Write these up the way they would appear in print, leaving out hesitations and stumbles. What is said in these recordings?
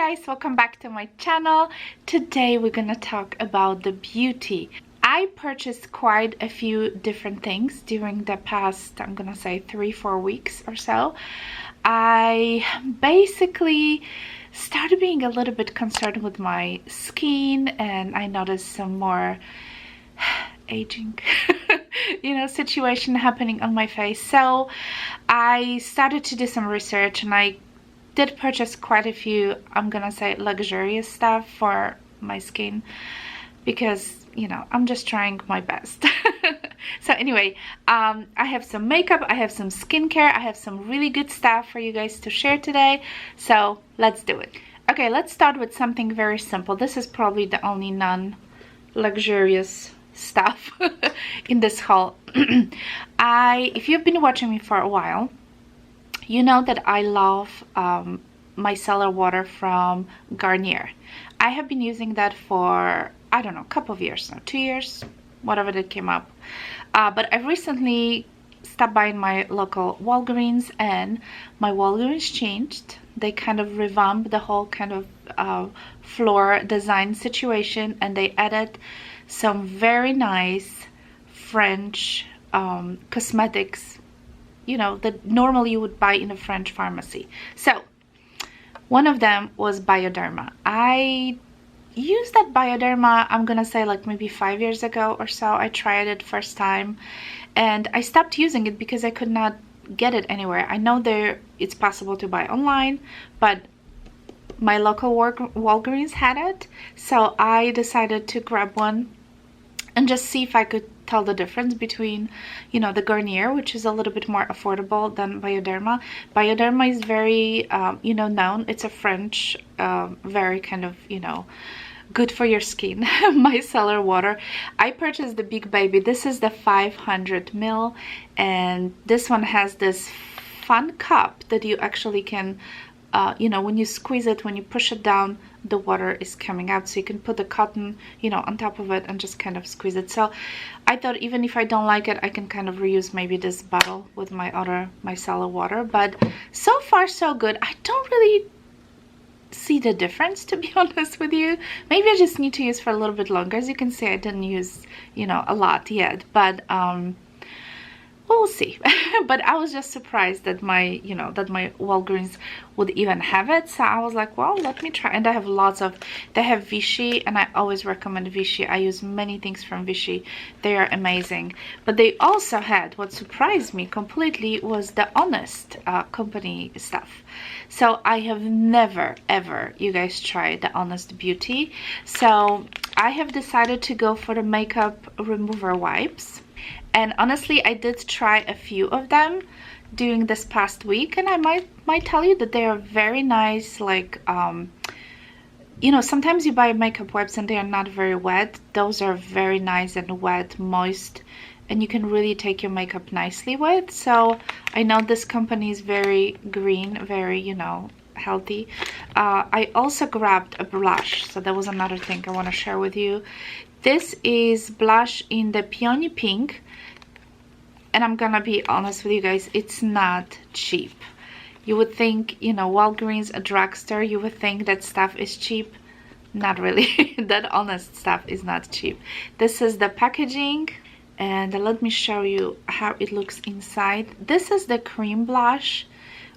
guys, welcome back to my channel. Today we're gonna talk about the beauty. I purchased quite a few different things during the past, I'm gonna say 3-4 weeks or so. I basically started being a little bit concerned with my skin, and I noticed some more aging situation happening on my face. So I started to do some research, and I did purchase quite a few, I'm gonna say, luxurious stuff for my skin because I'm just trying my best. So anyway, I have some makeup, I have some skincare, I have some really good stuff for you guys to share today, so let's do it. Okay, let's start with something very simple. This is probably the only non-luxurious stuff in this haul. If you've been watching me for a while, you know that I love micellar water from Garnier. I have been using that for, I don't know, a couple of years now, 2 years, whatever that came up. But I recently stopped by in my local Walgreens, and my Walgreens changed. They kind of revamped the whole kind of floor design situation, and they added some very nice French cosmetics, that normally you would buy in a French pharmacy. So one of them was Bioderma. I used that Bioderma, I'm gonna say, like maybe 5 years ago or so. I tried it first time and I stopped using it because I could not get it anywhere. I know it's possible to buy online, but my local Walgreens had it, so I decided to grab one and just see if I could tell the difference between, the Garnier, which is a little bit more affordable than Bioderma. Bioderma is very, known. It's a French, very kind of, good for your skin micellar water. I purchased the big baby. This is the 500 ml, and this one has this fun cup that you actually can, when you squeeze it, when you push it down, the water is coming out, so you can put the cotton, on top of it and just kind of squeeze it. So I thought, even if I don't like it, I can kind of reuse maybe this bottle with my other micellar water. But so far so good. I don't really see the difference, to be honest with you. Maybe I just need to use for a little bit longer. As you can see, I didn't use a lot yet, but we'll see. But I was just surprised that my Walgreens would even have it. So I was like, well, let me try. And I have they have Vichy, and I always recommend Vichy. I use many things from Vichy. They are amazing. But they also had, what surprised me completely, was the Honest company stuff. So I have never ever, you guys, tried the Honest Beauty. So I have decided to go for the makeup remover wipes. And honestly, I did try a few of them during this past week, and I might tell you that they are very nice. Like, sometimes you buy makeup wipes and they are not very wet. Those are very nice and wet, moist, and you can really take your makeup nicely with. So I know this company is very green, very, healthy. I also grabbed a blush, so that was another thing I want to share with you. This is blush in the Peony Pink, and I'm gonna be honest with you guys, it's not cheap. You would think, Walgreens, a drugstore, you would think that stuff is cheap. Not really. That Honest stuff is not cheap. This is the packaging, and let me show you how it looks inside. This is the cream blush.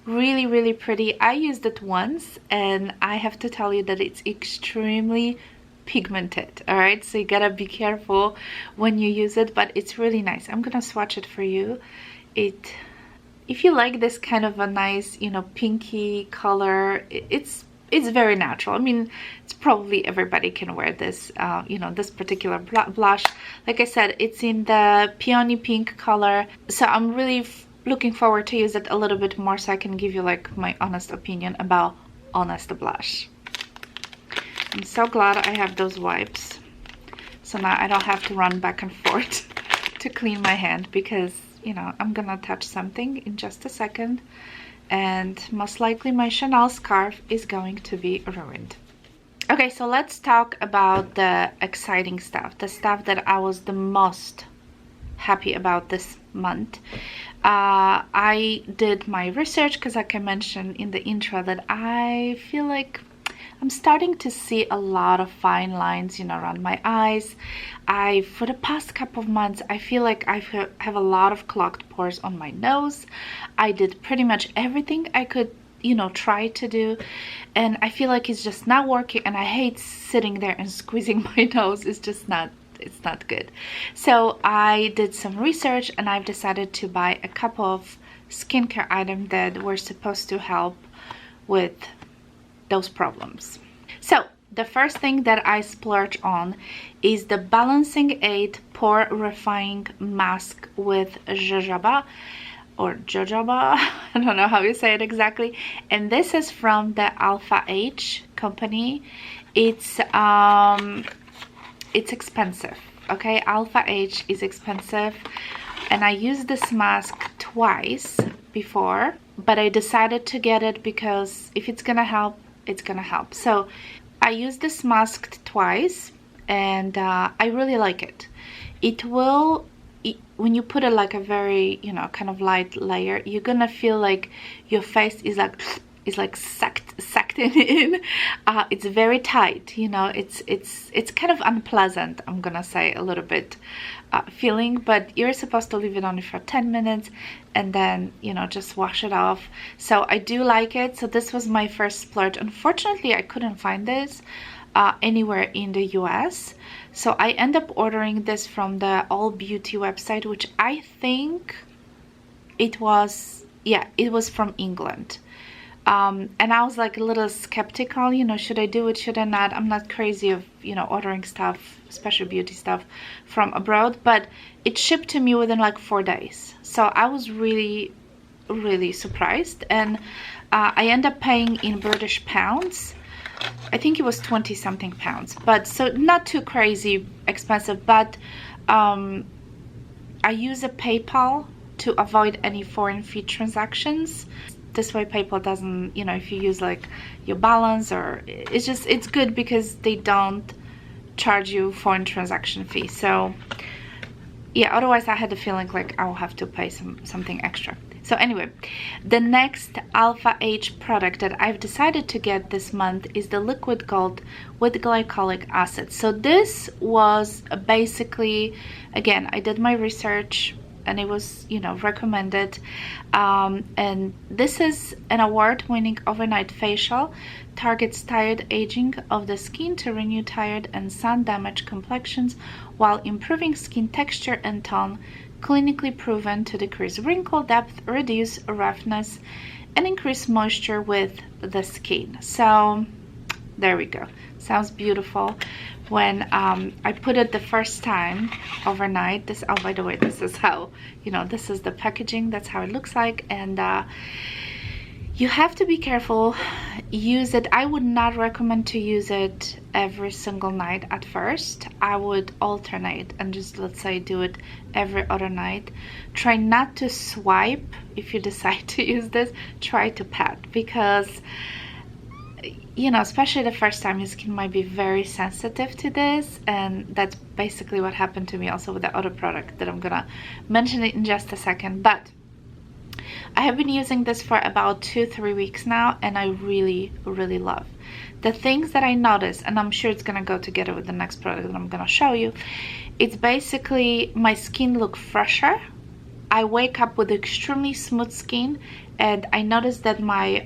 Really, really pretty. I used it once, and I have to tell you that it's extremely pigmented. All right, so you gotta be careful when you use it, but it's really nice. I'm gonna swatch it for you. If you like this kind of a nice, pinky color, it's very natural. I mean, it's probably everybody can wear this, this particular blush. Like I said, it's in the Peony Pink color, so I'm really looking forward to use it a little bit more, so I can give you like my honest opinion about Honest blush. I'm so glad I have those wipes, so now I don't have to run back and forth to clean my hand, because I'm gonna touch something in just a second, and most likely my Chanel scarf is going to be ruined. Okay, so let's talk about the exciting stuff, the stuff that I was the most happy about this month. I did my research because, like I mentioned in the intro, that I feel like I'm starting to see a lot of fine lines, you know, around my eyes. For the past couple of months, I feel like I have a lot of clogged pores on my nose. I did pretty much everything I could, you know, try to do, and I feel like it's just not working, and I hate sitting there and squeezing my nose. It's just not, it's not good. So I did some research, and I've decided to buy a couple of skincare items that were supposed to help with those problems. So the first thing that I splurge on is the Balancing Aid Pore Refining Mask with jojoba, or jojoba, I don't know how you say it exactly, and this is from the Alpha H company. It's expensive, okay? Alpha H is expensive, and I used this mask twice before, but I decided to get it because if it's gonna help, it's gonna help. So I used this mask twice, and I really like it. It will, when you put it like a very, you know, kind of light layer, you're gonna feel like your face is like sucked in. It's very tight, you know. It's kind of unpleasant, I'm gonna say, a little bit feeling, but you're supposed to leave it on for 10 minutes and then, you know, just wash it off. So I do like it. So this was my first splurge. Unfortunately, I couldn't find this anywhere in the US, so I end up ordering this from the All Beauty website, which I think it was, yeah, it was from England. And I was like a little skeptical, you know, should I do it, should I not? I'm not crazy of, you know, ordering stuff, special beauty stuff from abroad, but it shipped to me within like 4 days. So I was really, really surprised, and I ended up paying in British pounds. I think it was 20 something pounds, but so not too crazy expensive, but I use a PayPal to avoid any foreign fee transactions. This way PayPal doesn't, you know, if you use like your balance, or it's just, it's good because they don't charge you foreign transaction fee. So yeah, otherwise I had the feeling like I'll have to pay something extra. So anyway, the next Alpha H product that I've decided to get this month is the Liquid Gold with glycolic acid. So this was basically, again, I did my research and it was, you know, recommended, and this is an award-winning overnight facial, targets tired aging of the skin to renew tired and sun-damaged complexions while improving skin texture and tone, clinically proven to decrease wrinkle depth, reduce roughness, and increase moisture with the skin. So there we go. Sounds beautiful. When I put it the first time overnight, this, oh, by the way, this is how, you know, this is the packaging, that's how it looks like, and you have to be careful. Use it, I would not recommend to use it every single night at first. I would alternate and just, let's say, do it every other night. Try not to swipe if you decide to use this. Try to pat, because, you know, especially the first time, your skin might be very sensitive to this, and that's basically what happened to me also with the other product that I'm gonna mention it in just a second. But I have been using this for about 2-3 weeks now, and I really, really love the things that I noticed, and I'm sure it's gonna go together with the next product that I'm gonna show you. It's basically, my skin look fresher. I wake up with extremely smooth skin, and I noticed that my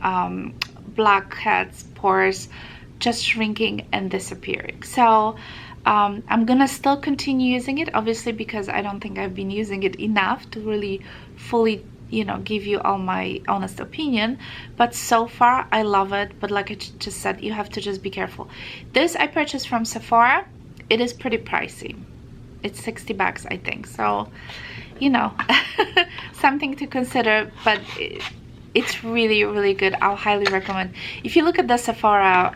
blackheads, pores, just shrinking and disappearing. So I'm gonna still continue using it, obviously, because I don't think I've been using it enough to really fully, you know, give you all my honest opinion. But so far I love it. But like I just said, you have to just be careful. This I purchased from Sephora. It is pretty pricey. It's 60 bucks, I think. So, you know, something to consider, but it's really, really good. I'll highly recommend. If you look at the Sephora,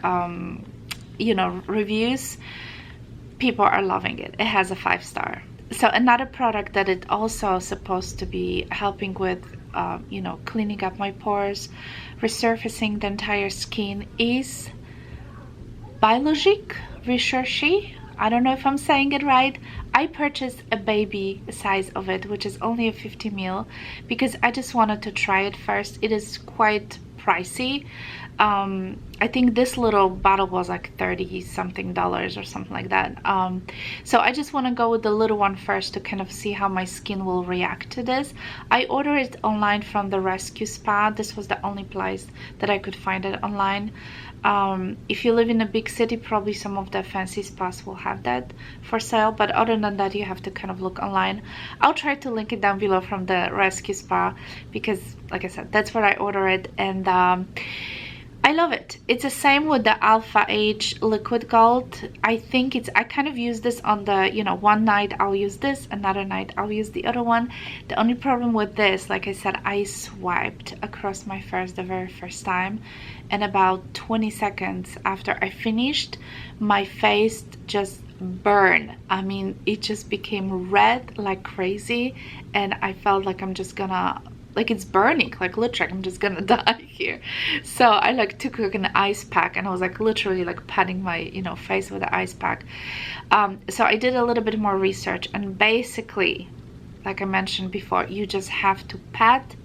you know, reviews, people are loving it. It has a 5-star. So another product that it also supposed to be helping with, you know, cleaning up my pores, resurfacing the entire skin, is Biologique Recherche. I don't know if I'm saying it right. I purchased a baby size of it, which is only a 50 ml, because I just wanted to try it first. It is quite pricey. I think this little bottle was like 30 something dollars or something like that. So I just want to go with the little one first to kind of see how my skin will react to this. I ordered it online from the Rescue Spa. This was the only place that I could find it online. If you live in a big city, probably some of the fancy spas will have that for sale, but other than that, you have to kind of look online. I'll try to link it down below from the Rescue Spa, because like I said, that's where I order it, and I love it. It's the same with the Alpha Age Liquid Gold. I think I kind of use this on the, you know, one night I'll use this, another night I'll use the other one. The only problem with this, like I said, I swiped across my face the very first time, and about 20 seconds after I finished, my face just burned. I mean, it just became red like crazy, and I felt like I'm just gonna, like, it's burning, like literally I'm just gonna die here. So I like took like an ice pack, and I was like literally like patting my, you know, face with the ice pack. So I did a little bit more research, and basically, like I mentioned before, you just have to pat,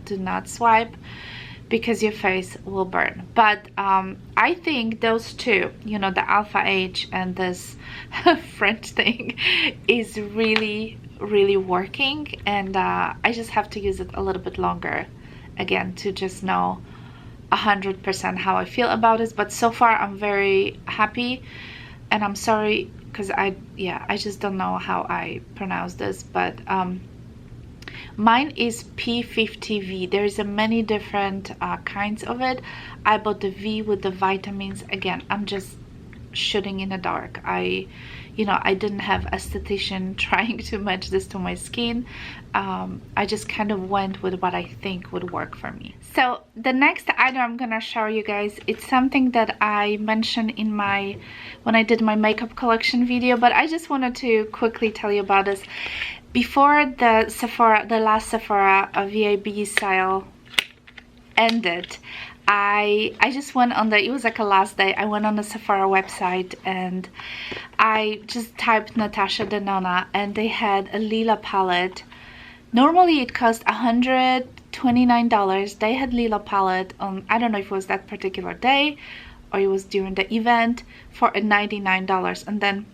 do not swipe, because your face will burn. But I think those two, you know, the Alpha Age and this French thing, is really working, and I just have to use it a little bit longer again to just know 100% how I feel about it. But so far I'm very happy, and I'm sorry because I just don't know how I pronounce this, but mine is P50V. There's a many different kinds of it. I bought the V with the vitamins. Again, I'm just shooting in the dark. You know, I didn't have esthetician trying to match this to my skin. I just kind of went with what I think would work for me. So the next item I'm gonna show you guys, it's something that I mentioned in when I did my makeup collection video, but I just wanted to quickly tell you about this. Before the last Sephora VIB sale ended, I just went on it was like a last day, I went on the Sephora website, and I just typed Natasha Denona, and they had a Lila palette. Normally it cost $129. They had Lila palette on, I don't know if it was that particular day or it was during the event, for a $99, and then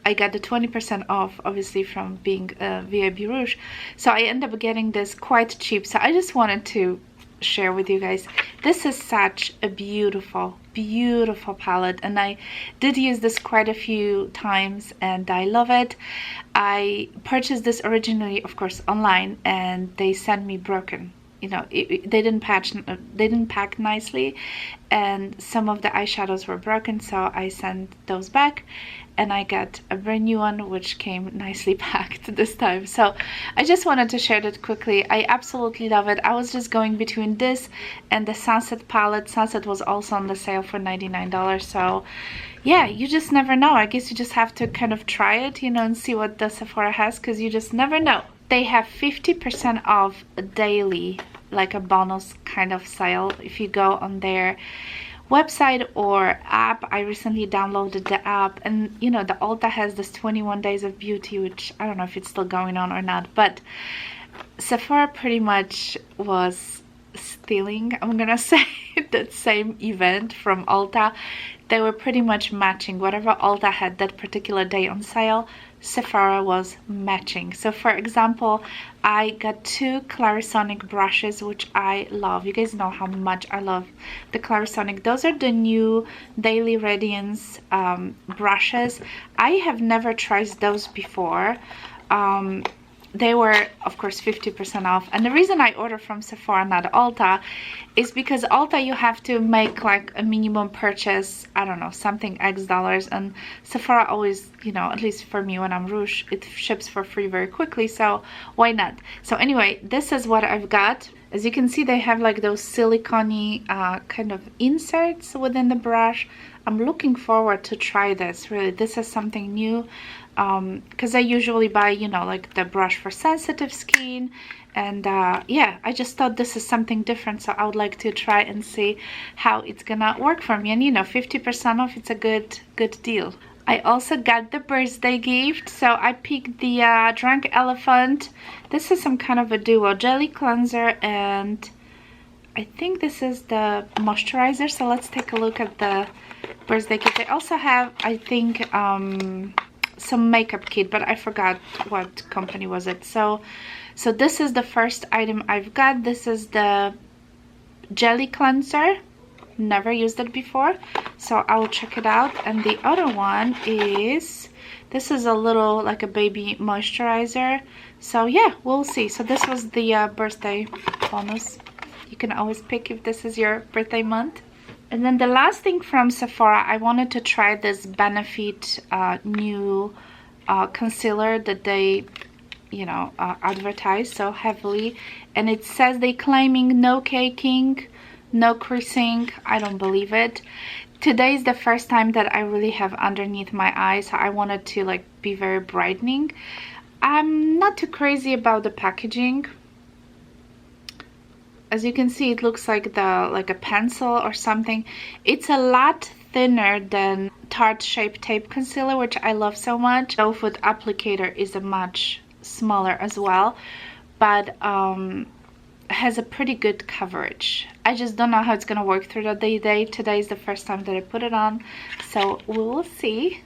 I got the 20% off, obviously, from being VIB Rouge. So I ended up getting this quite cheap. So I just wanted to share with you guys. This is such a beautiful palette, and I did use this quite a few times, and I love it. I purchased this originally, of course, online, and they sent me broken. You know, they didn't pack nicely, and some of the eyeshadows were broken, so I sent those back, and I got a brand new one which came nicely packed this time. So I just wanted to share that quickly. I absolutely love it. I was just going between this and the Sunset palette. Sunset was also on the sale for $99, so yeah, you just never know. I guess you just have to kind of try it, you know, and see what the Sephora has, because you just never know. They have 50% off daily, like a bonus kind of sale if you go on their website or app. I recently downloaded the app, and you know, the Ulta has this 21 days of beauty, which I don't know if it's still going on or not, but Sephora pretty much was stealing, I'm gonna say, that same event from Ulta. They were pretty much matching whatever Ulta had that particular day on sale. Sephora was matching. So for example, I got two Clarisonic brushes, which I love. You guys know how much I love the Clarisonic. Those are the new Daily Radiance brushes. I have never tried those before. They were, of course, 50% off. And the reason I order from Sephora, not Ulta, is because Ulta you have to make like a minimum purchase, I don't know, something X dollars. And Sephora always, you know, at least for me when I'm Rouge, it ships for free very quickly. So why not? So anyway, this is what I've got. As you can see, they have like those silicone kind of inserts within the brush. I'm looking forward to try this. Really, this is something new. Because I usually buy, you know, like the brush for sensitive skin, and yeah, I just thought this is something different, so I would like to try and see how it's gonna work for me. And you know, 50% off, it's a good deal. I also got the birthday gift, so I picked the Drunk Elephant. This is some kind of a duo, jelly cleanser and I think this is the moisturizer, so let's take a look at the birthday kit. They also have, I think, some makeup kit, but I forgot what company was it. So this is the first item I've got. This is the jelly cleanser. Never used it before, so I will check it out. And the other one is, this is a little like a baby moisturizer. So yeah, we'll see. So this was the birthday bonus. You can always pick if this is your birthday month. And then the last thing from Sephora, I wanted to try this Benefit new concealer that they, you know, advertise so heavily. And it says they claiming no caking, no creasing. I don't believe it. Today is the first time that I really have underneath my eyes, so I wanted to like be very brightening. I'm not too crazy about the packaging. As you can see, it looks like a pencil or something. It's a lot thinner than Tarte Shape Tape Concealer, which I love so much. Doe Foot Applicator is a much smaller as well, but has a pretty good coverage. I just don't know how it's gonna work through the day. Today is the first time that I put it on, so we will see.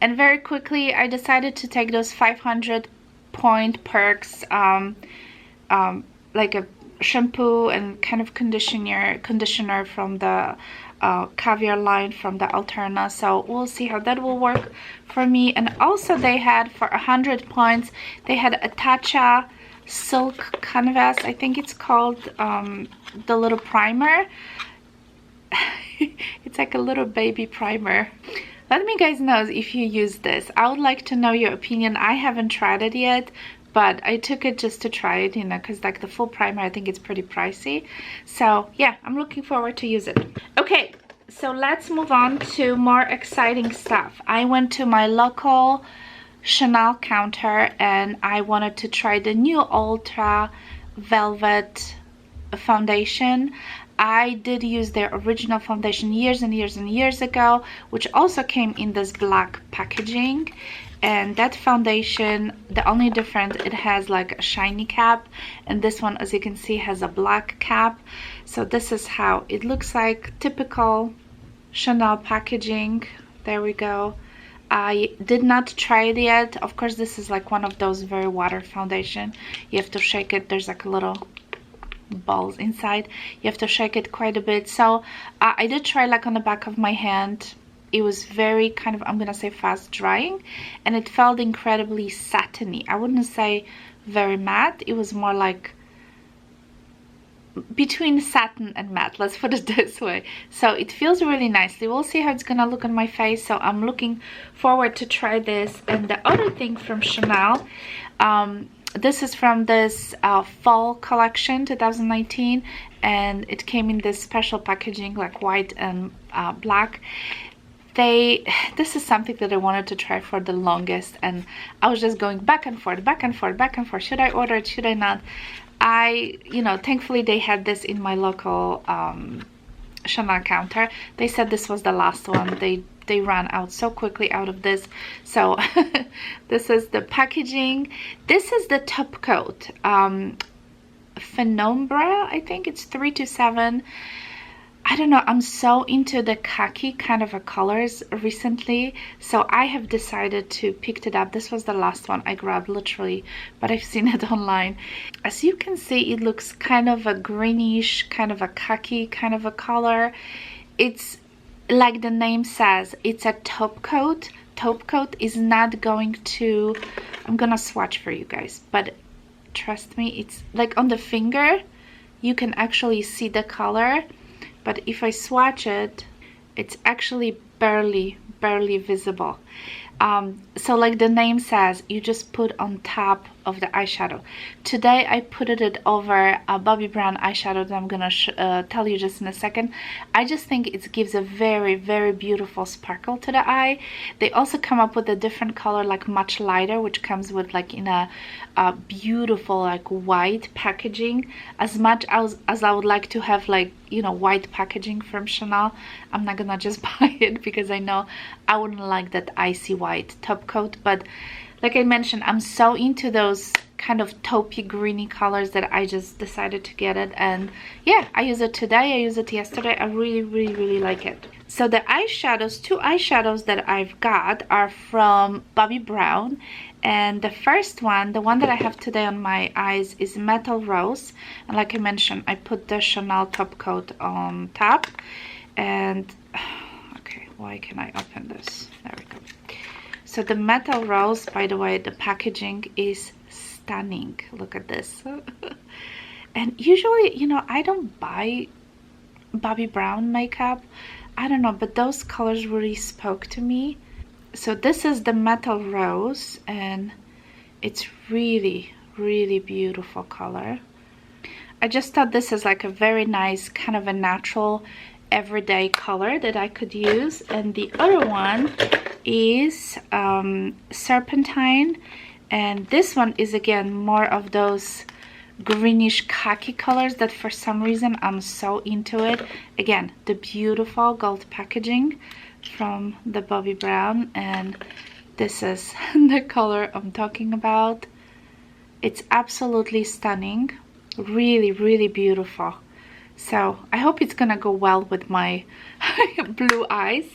And very quickly, I decided to take those 500 point perks, like a shampoo and kind of conditioner from the Caviar line from the Alterna. So we'll see how that will work for me. And also they had, for 100 points, they had a Tatcha Silk Canvas, I think it's called, the little primer. It's like a little baby primer. Let me guys know if you use this. I would like to know your opinion. I haven't tried it yet, but I took it just to try it, you know, because like the full primer, I think it's pretty pricey. So yeah, I'm looking forward to use it. Okay, so let's move on to more exciting stuff. I went to my local Chanel counter and I wanted to try the new Ultra Velvet foundation. I did use their original foundation years and years and years ago, which also came in this black packaging. And that foundation, the only difference, it has like a shiny cap, and this one, as you can see, has a black cap. So this is how it looks like, typical Chanel packaging. There we go. I did not try it yet. Of course, this is like one of those very water foundation. You have to shake it. There's like a little balls inside. You have to shake it quite a bit. So I did try like on the back of my hand. It was very kind of, I'm gonna say, fast drying, and it felt incredibly satiny. I wouldn't say very matte. It was more like between satin and matte, let's put it this way. So it feels really nicely. We'll see how it's gonna look on my face, so I'm looking forward to try this. And the other thing from Chanel, this is from this fall collection 2019, and it came in this special packaging, like white and black. This is something that I wanted to try for the longest, and I was just going back and forth, back and forth, back and forth. Should I order it? Should I not? You know, thankfully they had this in my local Chanel counter. They said this was the last one. They ran out so quickly out of this. So this is the packaging. This is the top coat. Phenombra, I think it's 327. I don't know, I'm so into the khaki kind of a colors recently, so I have decided to pick it up. This was the last one I grabbed, literally, but I've seen it online. As you can see, it looks kind of a greenish, kind of a khaki kind of a color. It's like the name says, it's a top coat. Top coat is not going to, I'm gonna swatch for you guys, but trust me, it's like on the finger, you can actually see the color. But if I swatch it, it's actually barely visible. So like the name says, you just put on top of the eyeshadow. Today I put it over a Bobbi Brown eyeshadow that I'm gonna tell you just in a second. I just think it gives a very beautiful sparkle to the eye. They also come up with a different color, like much lighter, which comes with like in a beautiful like white packaging. As much as I would like to have, like, you know, white packaging from Chanel, I'm not gonna just buy it because I know I wouldn't like that icy white top coat. But Like I mentioned, I'm so into those kind of taupey greeny colors that I just decided to get it. And yeah, I use it today, I used it yesterday. I really like it. So the eyeshadows, two eyeshadows that I've got are from Bobbi Brown. And the first one, the one that I have today on my eyes, is Metal Rose. And like I mentioned, I put the Chanel top coat on top. And okay, why can I open this? There we go. So the Metal Rose, by the way, the packaging is stunning. Look at this. And usually, you know, I don't buy Bobbi Brown makeup. I don't know, but those colors really spoke to me. So this is the Metal Rose, and it's really beautiful color. I just thought this is like a very nice kind of a natural everyday color that I could use. And the other one is Serpentine, and this one is again more of those greenish khaki colors that for some reason I'm so into it. Again, the beautiful gold packaging from the Bobbi Brown, and this is the color I'm talking about. It's absolutely stunning, really beautiful. So I hope it's gonna go well with my blue eyes.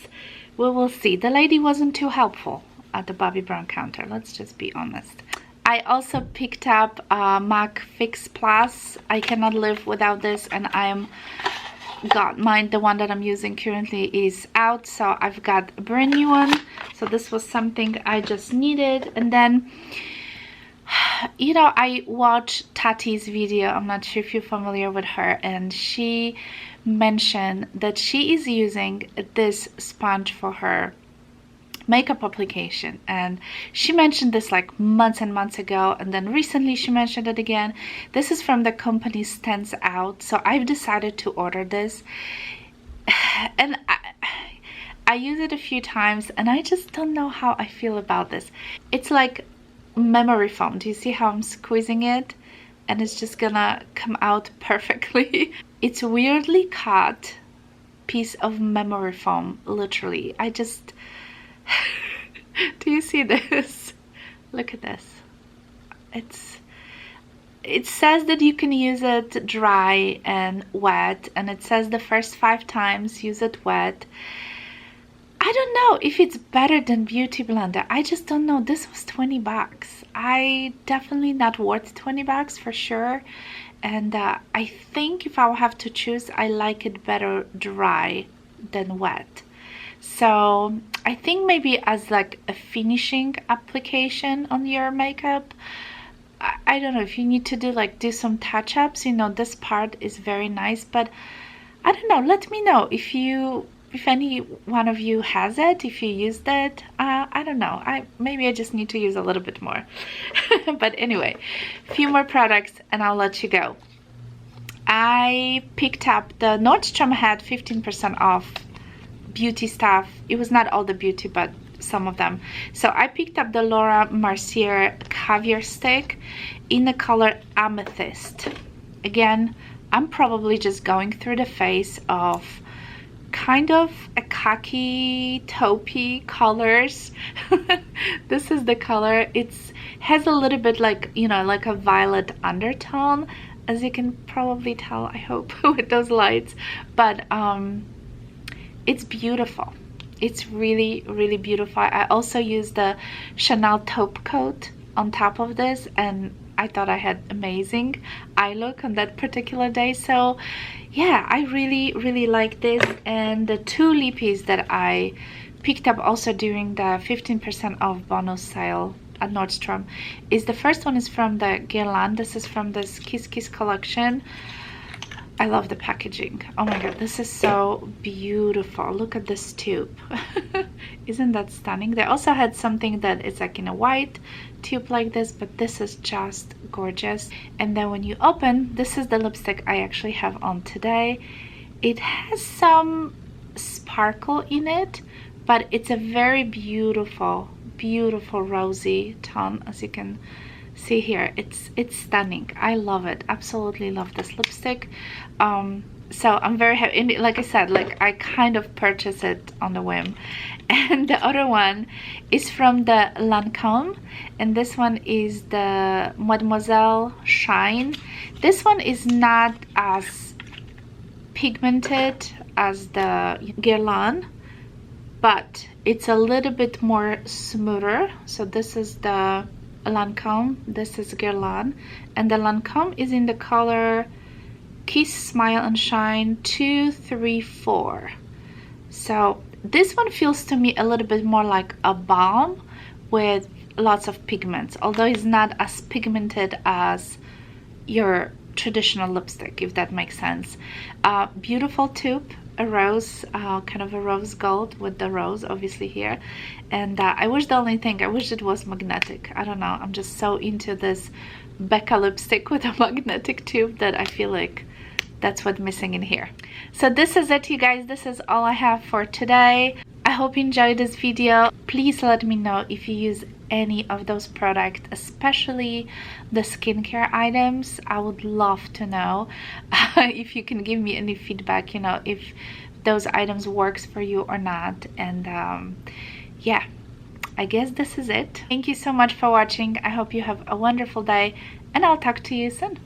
We will see. The lady wasn't too helpful at the Bobbi Brown counter, let's just be honest. I also picked up MAC Fix Plus. I cannot live without this, and I'm got mine, the one that I'm using currently is out, so I've got a brand new one. So this was something I just needed. And then, you know, I watched Tati's video. I'm not sure if you're familiar with her, and she mentioned that she is using this sponge for her makeup application, and she mentioned this like months and months ago, and then recently she mentioned it again. This is from the company Stands Out, so I've decided to order this, and I use it a few times, and I just don't know how I feel about this. It's like memory foam. Do you see how I'm squeezing it? And it's just gonna come out perfectly. It's a weirdly cut piece of memory foam, literally. I just do you see this? Look at this. It says that you can use it dry and wet, and it says the first 5 times use it wet. I don't know if it's better than Beauty Blender. I just don't know. This was 20 bucks. I definitely not worth 20 bucks for sure. And I think if I will have to choose, I like it better dry than wet. So I think maybe as like a finishing application on your makeup, I don't know, if you need to do some touch-ups, you know, this part is very nice. But I don't know, let me know if any one of you has it, if you used it. I don't know, maybe I just need to use a little bit more. But anyway, a few more products and I'll let you go. I picked up the Nordstrom had 15% off beauty stuff. It was not all the beauty, but some of them. So I picked up the Laura Mercier Caviar Stick in the color Amethyst. Again, I'm probably just going through the phase of kind of a khaki taupey colors. This is the color. It has a little bit like, you know, like a violet undertone, as you can probably tell, I hope, with those lights. But it's beautiful. It's really beautiful. I also used the Chanel taupe coat on top of this, and I thought I had amazing eye look on that particular day. So yeah, I really like this. And the 2 lippies that I picked up also during the 15% off bonus sale at Nordstrom is, the first one is from the Guerlain. This is from this Kiss Kiss collection. I love the packaging. Oh my god, this is so beautiful. Look at this tube. Isn't that stunning? They also had something that is like in a white tube like this, but this is just gorgeous. And then when you open, this is the lipstick I actually have on today. It has some sparkle in it, but it's a very beautiful rosy tone, as you can see here. It's stunning. I love it. Absolutely love this lipstick. So I'm very happy. And like I said, like I kind of purchased it on the whim. And the other one is from the Lancome, and this one is the Mademoiselle Shine. This one is not as pigmented as the Guerlain, but it's a little bit more smoother. So this is the Lancome, this is Guerlain, and the Lancome is in the color Kiss, Smile and Shine 234. So this one feels to me a little bit more like a balm with lots of pigments, although it's not as pigmented as your traditional lipstick, if that makes sense. Beautiful tube, a rose, kind of a rose gold with the rose obviously here. And I wish it was magnetic. I don't know, I'm just so into this Becca lipstick with a magnetic tube that I feel like that's what's missing in here. So this is it, you guys. This is all I have for today. I hope you enjoyed this video. Please let me know if you use any of those products, especially the skincare items. I would love to know if you can give me any feedback, you know, if those items works for you or not. And yeah, I guess this is it. Thank you so much for watching. I hope you have a wonderful day, and I'll talk to you soon.